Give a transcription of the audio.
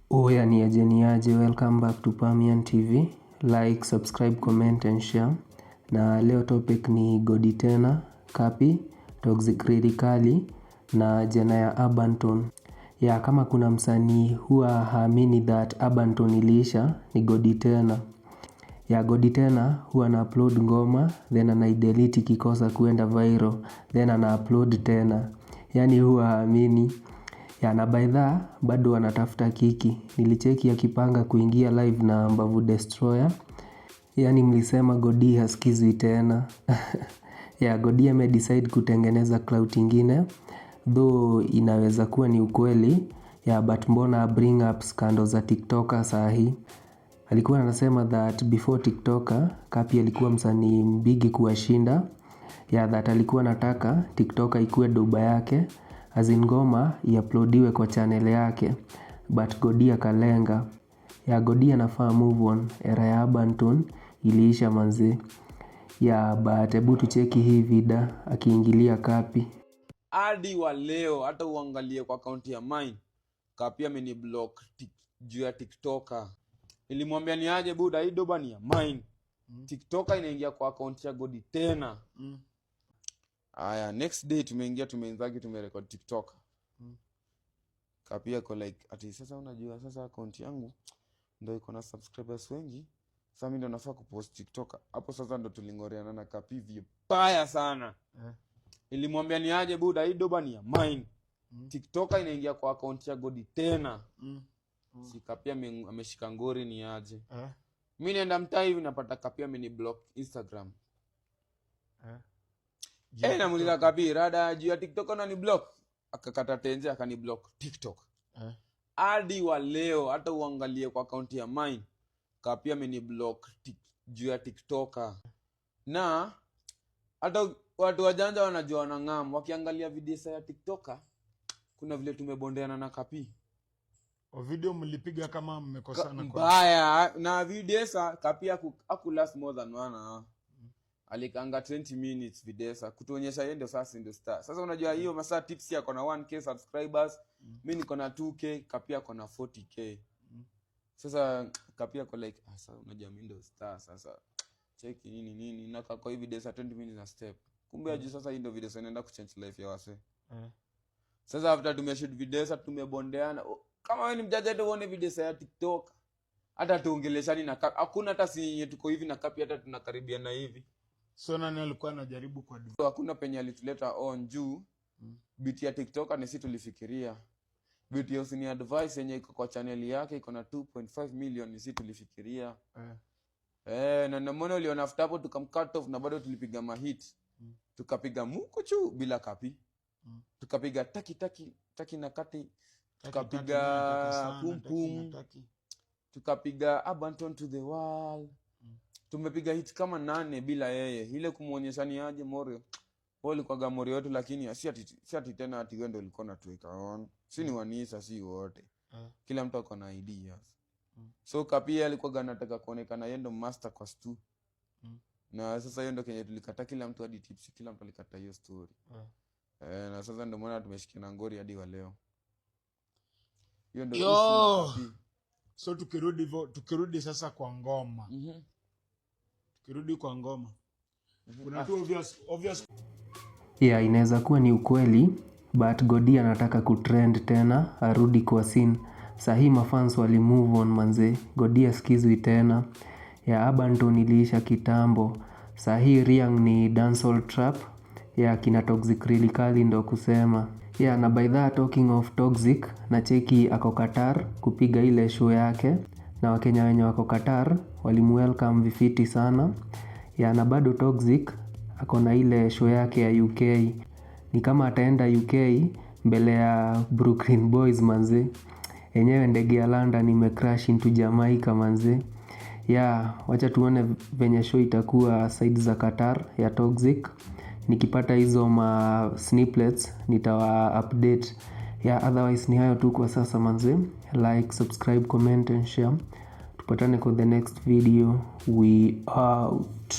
Oya ni aje, welcome back to Pamian TV. Like, subscribe, comment and share. Na leo topic ni Godi tena, Kapi, Toxic Radically na jana ya Urbanton. Ya kama kuna msanii huwa haamini that Urbanton iliisha ni Godi tena. Ya Godi tena huwa na upload ngoma, then anaidelete ikikosa kuenda viral, then ana upload tena. Yani huwa haamini. Ya na by the bado wanatafuta kiki. Nilicheki akipanga kuingia live na Mbavu Destroyer. Yani mlisema Godi hasikizwi tena. Ya Godi amedecide kutengeneza clout ingine, though inaweza kuwa ni ukweli. Ya but mbona bring up scandals za TikToker sahi. Alikuwa anasema that before TikToker, Kapi alikuwa msanii mbigi kuwashinda. Ya that alikuwa anataka TikToker ikuwe doba yake, as in ngoma iuploadiwe kwa channel yake, but Godi akalenga. Ya Godi anafaa move on, era ya Urbanton iliisha manze. Ya but hebu tucheki hii vida akiingilia Kapi. Hadi wa leo hata uangalie kwa akaunti ya mine, Kapi ameniblock juu ya TikToker. Nilimwambia ni aje buda, hii doba ni ya mine. TikToker inaingia kwa akaunti ya Godi tena. Aya, next day tumeanzagi tumerecord TikToker. Kapi yako like ati sasa unajua sasa akaunti yangu ndio iko na subscribers wengi. Sasa mimi ndo nafaa kupost TikToker. Hapo sasa ndo tulingoreana na Kapi vibaya sana. Nilimwambia ni aje buda, hii doba ni ya mine. TikToker inaingia kwa akaunti ya Godi tena. Si Kapi ameshika ngori ni aje. Mimi naenda mtaa hivi napata Kapi ameniblock Instagram. Namuuliza Kapi, rada juu ya TikTok na ni block. Akakata tenje akaniblock TikTok. Hadi wa leo hata uangalie kwa akaunti ya mine, Kapi ameniblock juu ya TikToker. Na hata watu wajanja wanajua wanang'am, wakiangalia video ya TikToker kuna vile tumebondeana na Kapi. O video mlipiga kama mmekosana kwa mbaya na video Kapi haku last more than 1 hour. Alikanga 20 minutes videsa kutuonyesha yeye ndio sasa ndio star. Sasa unajua hiyo masaa tips yako na 1k subscribers, mimi niko na 2k, Kapi yako na 40k. Sasa Kapi yako like sasa unajua mimi ndio star sasa. Cheki nini na kwa hiyo videsa 20 minutes na step. Kumbe aje sasa hii ndio video inaenda kuchange life ya wase. Sasa after tumeshoot videsa tumebondeana. Kama wewe ni mjaji ndio uone videsa ya TikTok. Hata tuongeleshani na Kapi. Hakuna hata si tuko hivi na Kapi hata tunakaribiana hivi. So nani alikuwa anajaribu kwa so, hakuna penye alituleta on juu. Beat ya TikToker ni sisi tulifikiria. Beat ya Usini Advice yenye iko kwa channel yake iko na 2.5 million ni sisi tulifikiria. Na namona uliona after hapo tukamcut off na bado tulipiga mahit. Tukapiga muko chu bila Kapi. Tukapiga taki na kati. Tukapiga pum pum. Tukapiga Urbanton to the wall. Tumepiga hit kama 8 bila yeye. Ile kumuonyesha ni aje Morio. Wao kwa Morio wetu, lakini si ati tena ati wewe ndio ulikuwa unatuweka on. Si ni wanisa si wote. Kila mtu ako na ideas. So Kapi alikuwa anataka kuonekana yeye ndo master kwa stu. Na sasa hiyo ndio kenye tulikata, kila mtu hadi tips, kila mtu alikata hiyo story. Na sasa ndio maana tumeshikiana ngori hadi wa leo. Hiyo ndio so tukirudi sasa kwa ngoma. Kirudi kwa ngoma. Kuna tu obvious. Yeah, inaweza kuwa ni ukweli, but Godi anataka kutrend tena, arudi kwa scene. Sahi mafans wali move on manze. Godi asikizwi tena. Ya Urbanton iliisha kitambo. Sahi Riang ni dancehall trap. Ya kina Toxic Radically ndo kusema. Ya na by that talking of Toxic, na cheki ako Qatar kupiga ile show yake. Na Wakenya wenye wako Qatar walimuwelcome vifiti sana. Ya na bado Toxic ako na ile show yake ya UK. Ni kama ataenda UK mbele ya Brooklyn Boys manze. Enyewe ndege ya London imecrash into Jamaica manze. Ya wacha tuone venye show itakuwa side za Qatar ya Toxic. Nikipata hizo ma snippets nitawa update. Ya otherwise ni hayo tu kwa sasa manze. Like, subscribe, comment and share. Tupatane kwa the next video. We out.